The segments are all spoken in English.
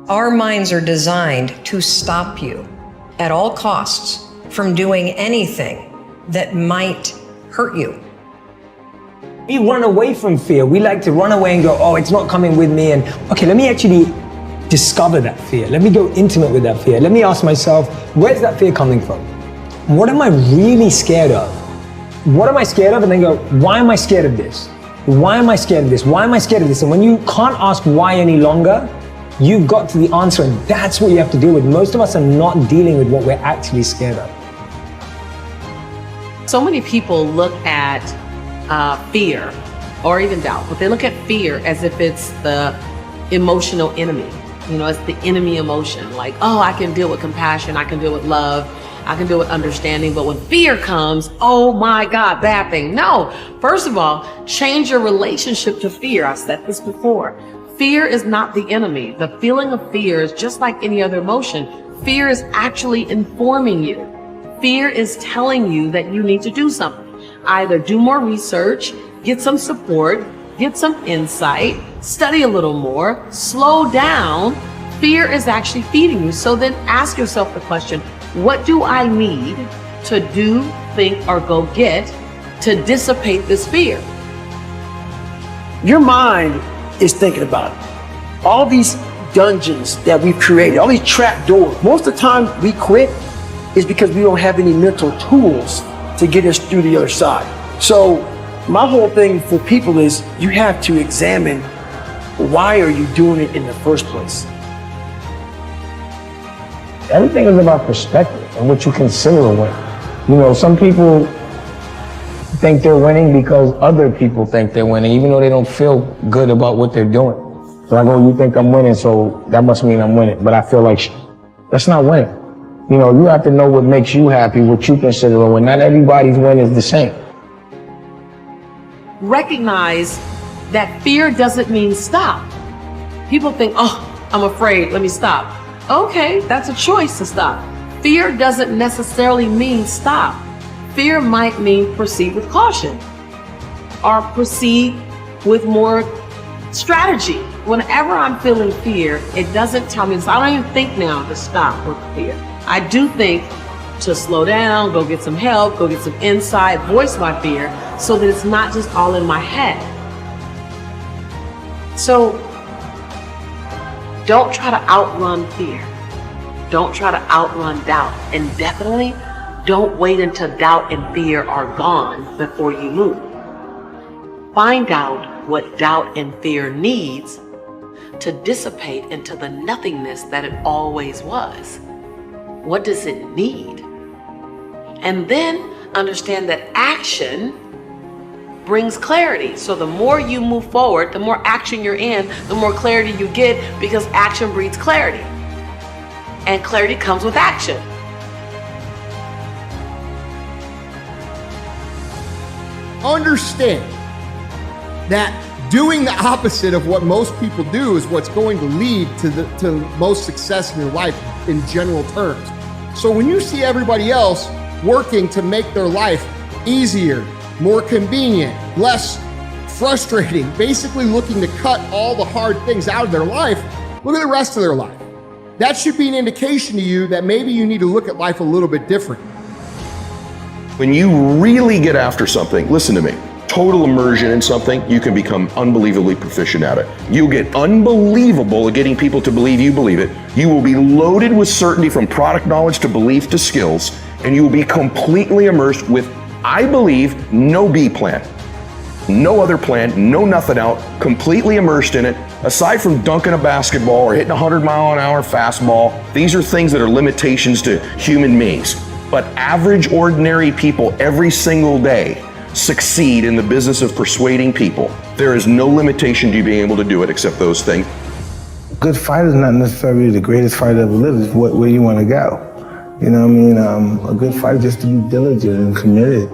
Our minds are designed to stop you at all costs from doing anything that might hurt you. We run away from fear. We like to run away and go, oh, it's not coming with me. And okay, let me actually discover that fear. Let me go intimate with that fear. Let me ask myself, where's that fear coming from? What am I really scared of? What am I scared of? And then go, why am I scared of this? Why am I scared of this? Why am I scared of this? And when you can't ask why any longer, you've got to the answer, and that's what you have to deal with. Most of us are not dealing with what we're actually scared of. So many people look at fear or even doubt, but they look at fear as if it's the emotional enemy. You know, it's the enemy emotion. Like, oh, I can deal with compassion, I can deal with love, I can deal with understanding, but when fear comes, oh my God, bad thing. No, first of all, change your relationship to fear. I've said this before. Fear is not the enemy. The feeling of fear is just like any other emotion. Fear is actually informing you. Fear is telling you that you need to do something. Either do more research, get some support, get some insight, study a little more, slow down. Fear is actually feeding you. So then ask yourself the question, what do I need to do, think, or go get to dissipate this fear? Your mind is thinking about it. All these dungeons that we've created, all these trap doors, most of the time we quit is because we don't have any mental tools to get us through the other side. So my whole thing for people is you have to examine why are you doing it in the first place. Everything is about perspective and what you consider a win. You know, some people think they're winning because other people think they're winning, even though they don't feel good about what they're doing. So I go, you think I'm winning, so that must mean I'm winning. But I feel like that's not winning. You know, you have to know what makes you happy, what you consider a win. Not everybody's win is the same. Recognize that fear doesn't mean stop. People think, oh, I'm afraid, let me stop. Okay, that's a choice to stop. Fear doesn't necessarily mean stop. Fear might mean proceed with caution or proceed with more strategy. Whenever I'm feeling fear, it doesn't tell me, so I don't even think now to stop with fear. I do think to slow down, go get some help, go get some insight, voice my fear so that it's not just all in my head. So don't try to outrun fear. Don't try to outrun doubt. And definitely don't wait until doubt and fear are gone before you move. Find out what doubt and fear needs to dissipate into the nothingness that it always was. What does it need? And then understand that action brings clarity. So the more you move forward, the more action you're in, the more clarity you get, because action breeds clarity. And clarity comes with action. Understand that doing the opposite of what most people do is what's going to lead to most success in your life in general terms. So when you see everybody else working to make their life easier, more convenient, less frustrating, basically looking to cut all the hard things out of their life, look at the rest of their life. That should be an indication to you that maybe you need to look at life a little bit different. When you really get after something, listen to me, total immersion in something, you can become unbelievably proficient at it. You'll get unbelievable at getting people to believe you believe it. You will be loaded with certainty from product knowledge to belief to skills, and you will be completely immersed with, I believe, no B plan. No other plan, no nothing out, completely immersed in it. Aside from dunking a basketball or hitting a 100-mile-an-hour fastball, these are things that are limitations to human beings. But average, ordinary people every single day succeed in the business of persuading people. There is no limitation to you being able to do it except those things. A good fighter is not necessarily the greatest fighter ever lived. It's where you want to go. You know what I mean? A good fighter just to be diligent and committed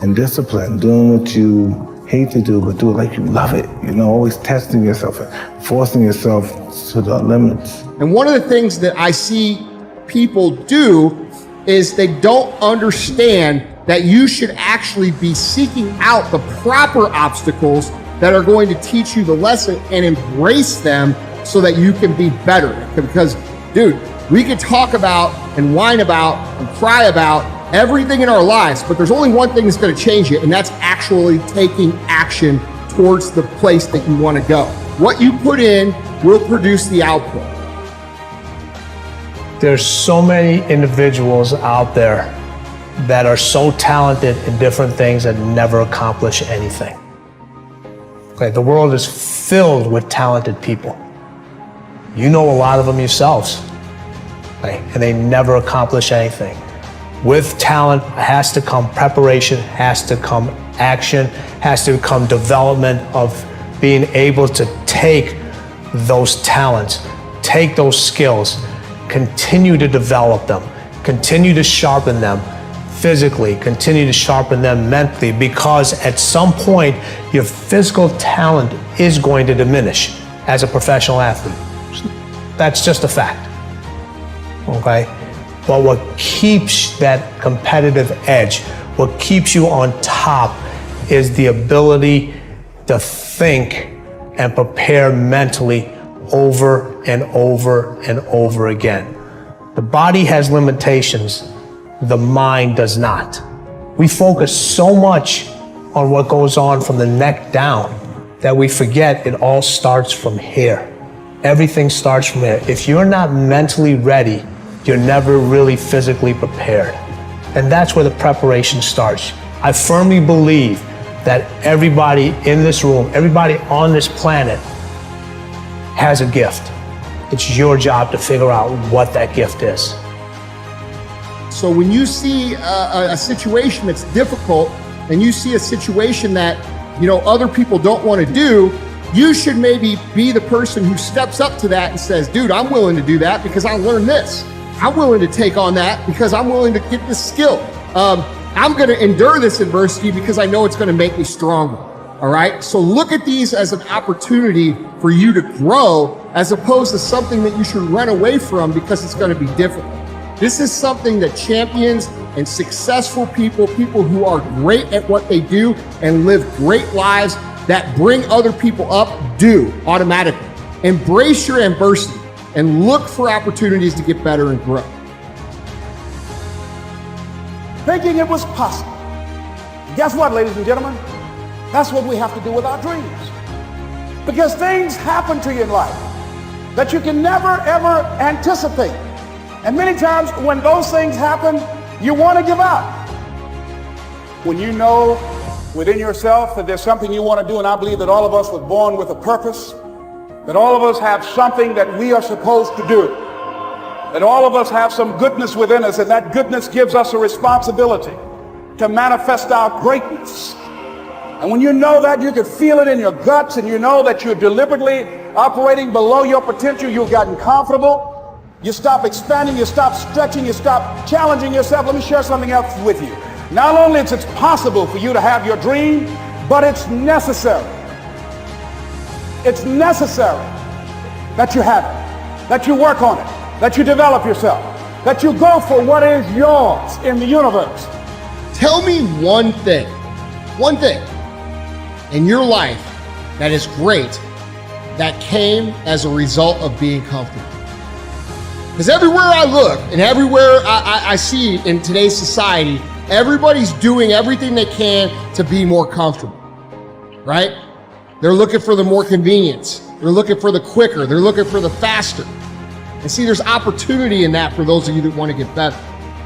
and disciplined, doing what you hate to do, but do it like you love it. You know, always testing yourself and forcing yourself to the limits. And one of the things that I see people do is they don't understand that you should actually be seeking out the proper obstacles that are going to teach you the lesson and embrace them so that you can be better. Because, dude, we could talk about and whine about and cry about everything in our lives, but there's only one thing that's going to change it, and that's actually taking action towards the place that you want to go. What you put in will produce the output. There's so many individuals out there that are so talented in different things that never accomplish anything. Okay, the world is filled with talented people. You know a lot of them yourselves, okay, and they never accomplish anything. With talent has to come preparation, has to come action, has to come development of being able to take those talents, take those skills, continue to develop them, continue to sharpen them physically, continue to sharpen them mentally, because at some point your physical talent is going to diminish as a professional athlete. That's just a fact, okay? But what keeps that competitive edge, what keeps you on top, is the ability to think and prepare mentally over and over and over again. The body has limitations, the mind does not. We focus so much on what goes on from the neck down that we forget it all starts from here. Everything starts from here. If you're not mentally ready, you're never really physically prepared. And that's where the preparation starts. I firmly believe that everybody in this room, everybody on this planet has a gift. It's your job to figure out what that gift is. So when you see a situation that's difficult, and you see a situation that, you know, other people don't want to do, you should maybe be the person who steps up to that and says, dude, I'm willing to do that because I learned this. I'm willing to take on that because I'm willing to get this skill. I'm going to endure this adversity because I know it's going to make me stronger. All right. So look at these as an opportunity for you to grow, as opposed to something that you should run away from because it's going to be difficult. This is something that champions and successful people, people who are great at what they do and live great lives that bring other people up, do automatically. Embrace your adversity and look for opportunities to get better and grow. Thinking it was possible. Guess what, ladies and gentlemen? That's what we have to do with our dreams. Because things happen to you in life that you can never, ever anticipate. And many times when those things happen, you want to give up. When you know within yourself that there's something you want to do, and I believe that all of us were born with a purpose, that all of us have something that we are supposed to do, that all of us have some goodness within us, and that goodness gives us a responsibility to manifest our greatness. And when you know that, you can feel it in your guts, and you know that you're deliberately operating below your potential, you've gotten comfortable, you stop expanding, you stop stretching, you stop challenging yourself. Let me share something else with you. Not only is it possible for you to have your dream, but it's necessary. It's necessary that you have it, that you work on it, that you develop yourself, that you go for what is yours in the universe. Tell me one thing in your life that is great that came as a result of being comfortable. Because everywhere I look and everywhere I see in today's society, everybody's doing everything they can to be more comfortable, right? They're looking for the more convenience. They're looking for the quicker. They're looking for the faster. And see, there's opportunity in that for those of you that want to get better.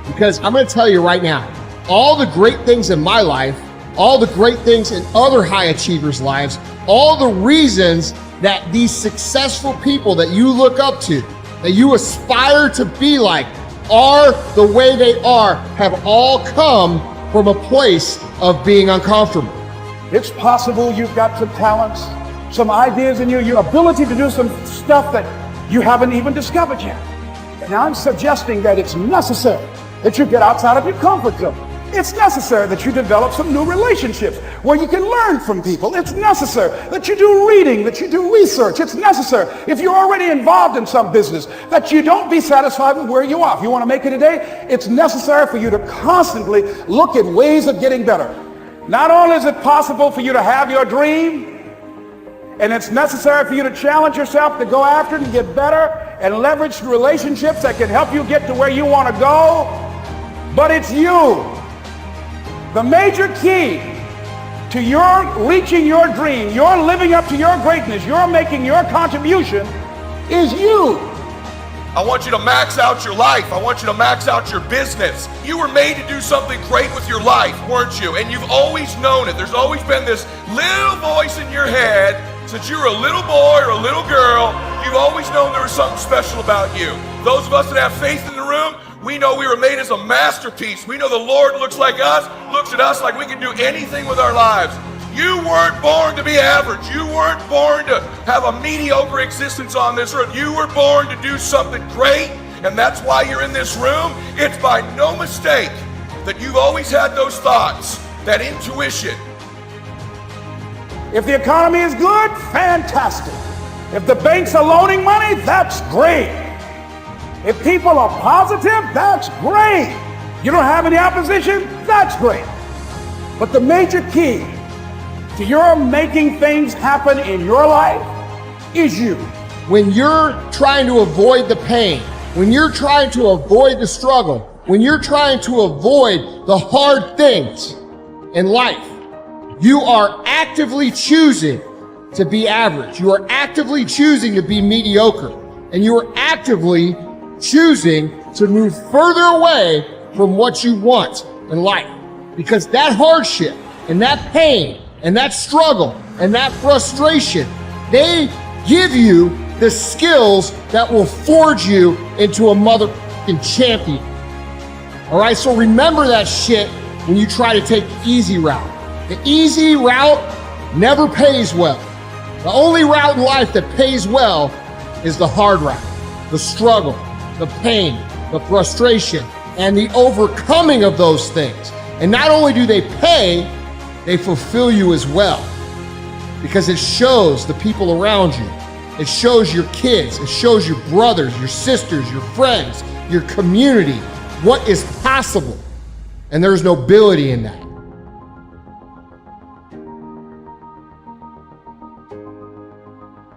Because I'm going to tell you right now, all the great things in my life, all the great things in other high achievers' lives, all the reasons that these successful people that you look up to, that you aspire to be like, are the way they are, have all come from a place of being uncomfortable. It's possible you've got some talents, some ideas in you, your ability to do some stuff that you haven't even discovered yet. Now I'm suggesting that it's necessary that you get outside of your comfort zone. It's necessary that you develop some new relationships where you can learn from people. It's necessary that you do reading, that you do research. It's necessary, if you're already involved in some business, that you don't be satisfied with where you are. If you want to make it today, it's necessary for you to constantly look at ways of getting better. Not only is it possible for you to have your dream, And it's necessary for you to challenge yourself to go after it and get better and leverage relationships that can help you get to where you want to go. But it's you. The major key to your reaching your dream, your living up to your greatness, your making your contribution is you. I want you to max out your life. I want you to max out your business. You were made to do something great with your life, weren't you? And you've always known it. There's always been this little voice in your head since you were a little boy or a little girl. You've always known there was something special about you. Those of us that have faith in the room, we know we were made as a masterpiece. We know the Lord looks at us like we can do anything with our lives. You weren't born to be average. You weren't born to have a mediocre existence on this earth. You were born to do something great, and that's why you're in this room. It's by no mistake that you've always had those thoughts, that intuition. If the economy is good, fantastic. If the banks are loaning money, that's great. If people are positive, that's great. You don't have any opposition, that's great. But the major key to your making things happen in your life is you. When you're trying to avoid the pain, when you're trying to avoid the struggle, when you're trying to avoid the hard things in life, you are actively choosing to be average. You are actively choosing to be mediocre. And you are actively choosing to move further away from what you want in life. Because that hardship and that pain and that struggle and that frustration, they give you the skills that will forge you into a motherfucking champion. All right, so remember that shit when you try to take the easy route. The easy route never pays well. The only route in life that pays well is the hard route, the struggle, the pain, the frustration, and the overcoming of those things. And not only do they pay, they fulfill you as well, because it shows the people around you. It shows your kids. It shows your brothers, your sisters, your friends, your community, what is possible. And there's nobility in that.